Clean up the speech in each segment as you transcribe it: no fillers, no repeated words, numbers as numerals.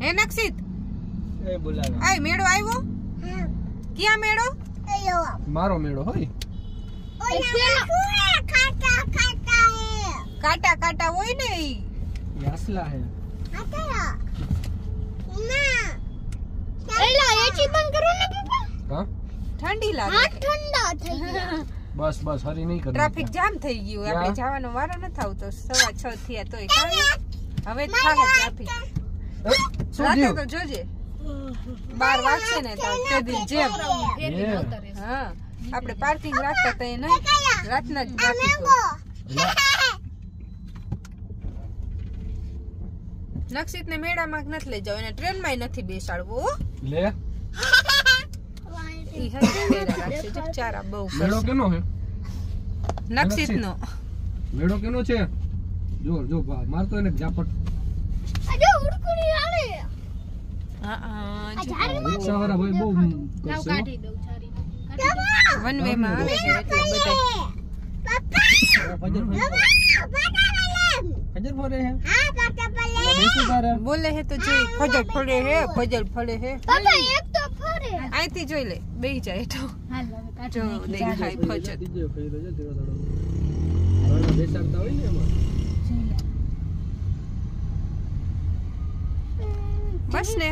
હે નક્ષિત એ બોલાવે આય મેળો આવ્યો ક્યાં મેળો મારો મેળો હોય કાટા કાટા હોય ને ઈ યાસલા હે એલા એચી બંધ કરો ને પપ્પા હા ઠંડી લાગે હાથ ઠંડા થઈ ગયા બસ બસ હરી નહીં કરી ટ્રાફિક જામ થઈ ગયું આપણે જવાનો વારો ન થાવતો 6:15 થયા તોય હવે થાકે ટ્રાફિક શું રાતે થયું તો જોજે 12 વાગશે ને તો તેદી જેમ હા આપણે પાર્કિંગ રાખતા તો નહીં રાતના જ ટ્રાફિક નક્ષિત ને મેળામાં નથી લઈ જાવ એને ટ્રેન માં નથી બેસાડવું લે ઈ હશે રાખશે ચારા બહુ મેળો કેનો હે નક્ષિત નો મેળો કેનો છે જો જો મારતો એને ઝાપટ અજો ઉડકુડી આલે હા રિક્ષા વાળા ભાઈ બહુ નાવ કાઢી દઉં છારી વન વે માં આવે છે એટલે બધા ફજર ફરે હે હા પાપા પલે બેસી તારે બોલે હે તો જોઈ ફજર ફળે હે પાપા એક તો ફરે આઈથી જોઈ લે બેહી જાય તો હાલ હવે કાઢી જો દેખાય ફજર દીજો ફેરો છે તેરો થોડો ઘણા બેસાડતા હોય ને એમાં બસ ને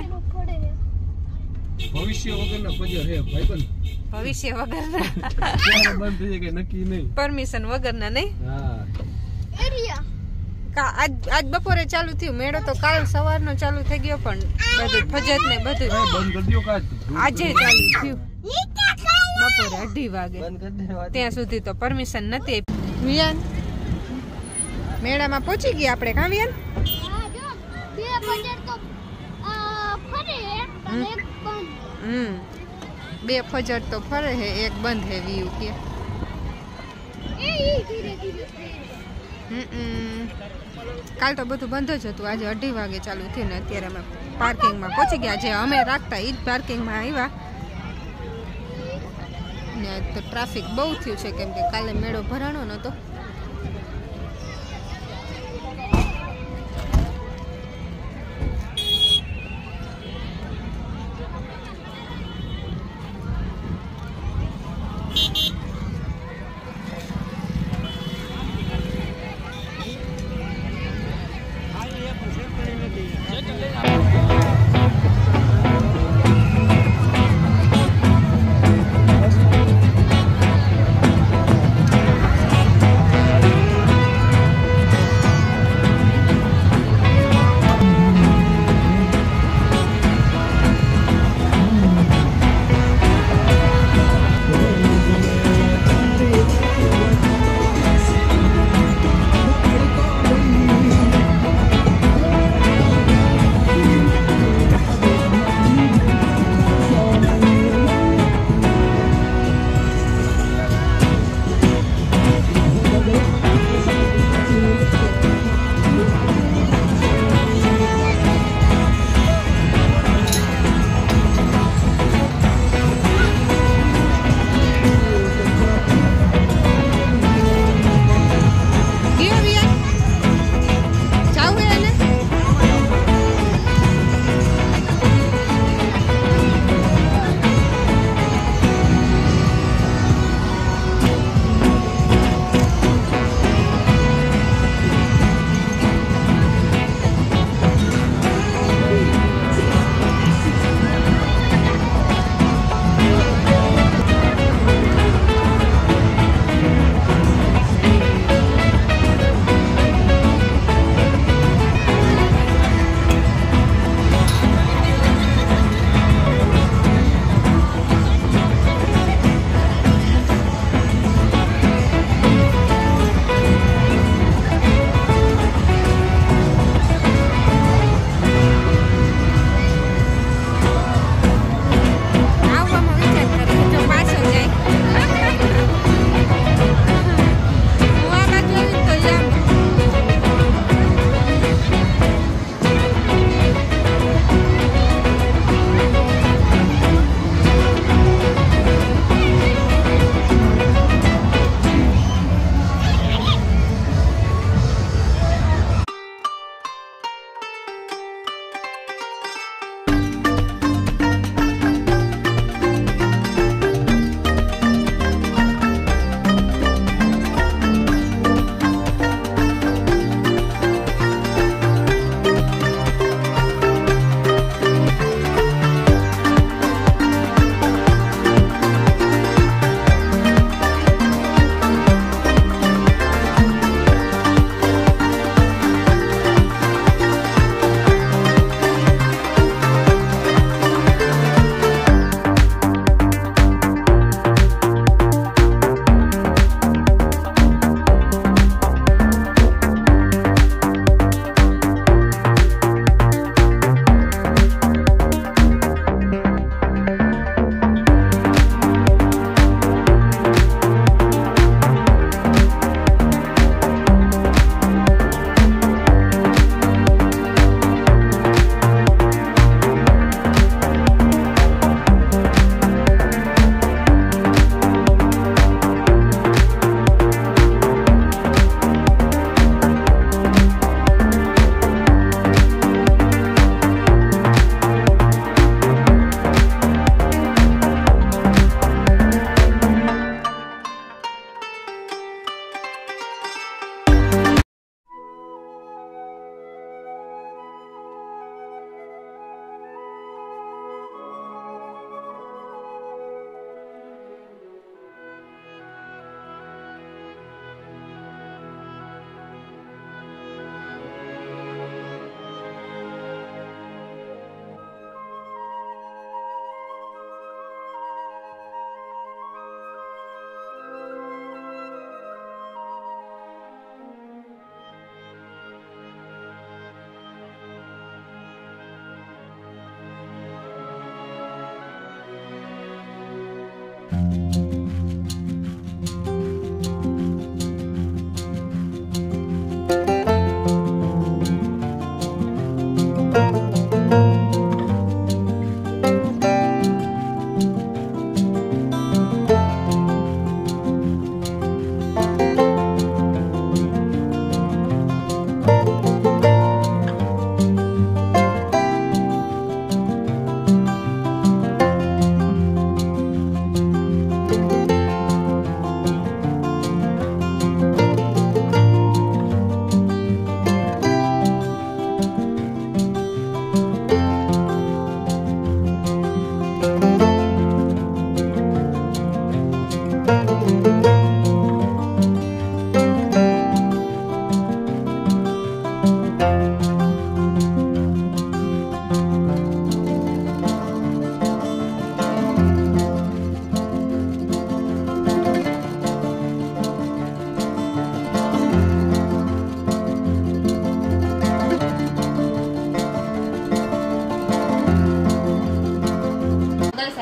ભવિષ્ય વગરના ફજર હે ભાઈબંધ ભવિષ્ય વગરના ક્યારે બંધ થઈ જાય કે નક્કી નહીં પરમિશન વગરના નહીં હા એરિયા આજ બપોરે ચાલુ થયું મેળો તો કાલ સવારનો ચાલુ થઈ ગયો પણ બધું ફજર ને બધું બંધ કરી દો કાજ આજે ચાલુ થયું બપોરે 2:30 વાગે બંધ કરી દેવા ત્યાં સુધી તો પરમિશન નથી વિયાન મેળામાં પહોંચી ગયા આપણે કાં વિયાન હા જો બે ફજર તો ફરે અને એક બંધ બે ફજર તો ફરે હે એક બંધ હે વ્યૂ કે એ ધીરે ધીરે કાલ તો બધું બંધ જ હતું આજે 2:30 વાગે ચાલુ થયું ને અત્યારે અમે પાર્કિંગમાં પહોંચી ગયા જે અમે રાખતા એ જ પાર્કિંગમાં આવ્યા ને તો ટ્રાફિક બહુ થયું છે કેમ કે કાલે મેળો ભરાણો નતો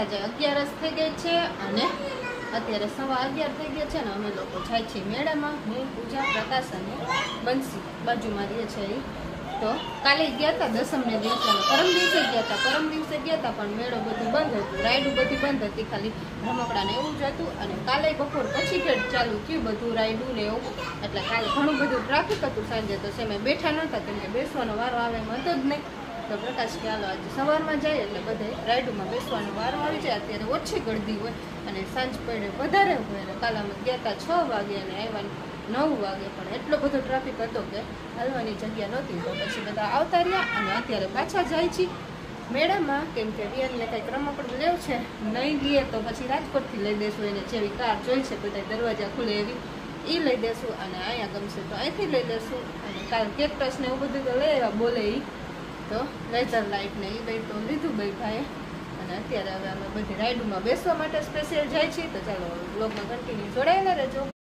આજે 11 થઈ ગઈ છે અને અત્યારે 11:15 થઈ ગયા છે ને અમે લોકો જાય છીએ મેળામાં. હું પૂજા, પ્રકાશ અને બંસી બાજુમાં રહે છે. તો કાલે ગયા હતા દસમને દિવસે, પરમ દિવસે ગયા હતા પણ મેળો બધું બંધ હતું, રાઈડ બધી બંધ હતી, ખાલી રમકડા ને એવું જ હતું. અને કાલે બપોર પછી ચાલુ થયું બધું રાઈડું ને એવું, એટલે કાલે ઘણું બધું ટ્રાફિક હતું સાંજે. તો અમે બેઠા નહોતા કેમ કે બેસવાનો વારો આવે એમ હતો જ નહીં. તો પ્રકાશ કે હાલો આજે સવારમાં જાય એટલે બધે રાઈડમાં બેસવાનો વારો આવી જાય. અત્યારે ઓછી ગળદી હોય અને સાંજ પડે વધારે હોય. કાલે અમે ગયા હતા 6 વાગે અને આવ્યા 9 વાગે, પણ એટલો બધો ટ્રાફિક હતો કે હાલવાની જગ્યા નહોતી. તો પછી બધા આવતા રહ્યા અને અત્યારે પાછા જાય છે મેળામાં, કેમ કે રિયલને કંઈક રમકડું લેવું છે. નહીં લઈએ તો પછી રાજકોટથી લઈ દઈશું, એને જેવી કાર જોઈ છે બધા દરવાજા ખુલે એવી એ લઈ દેશું, અને અહીંયા ગમશે તો અહીંથી લઈ લેશું. અને કાલ કેક્ટસ ને એવું બધું તો લઈ આવ્યા બોલે એ, તો લેઝર લાઇટ ને એ બે તો લીધું બે ભાઈએ. અને અત્યારે હવે અમે બધી રાઈડમાં બેસવા માટે સ્પેશિયલ જાય છીએ. તો ચાલો બ્લોગમાં કન્ટિન્યુ જોડાયેલા રહેજો.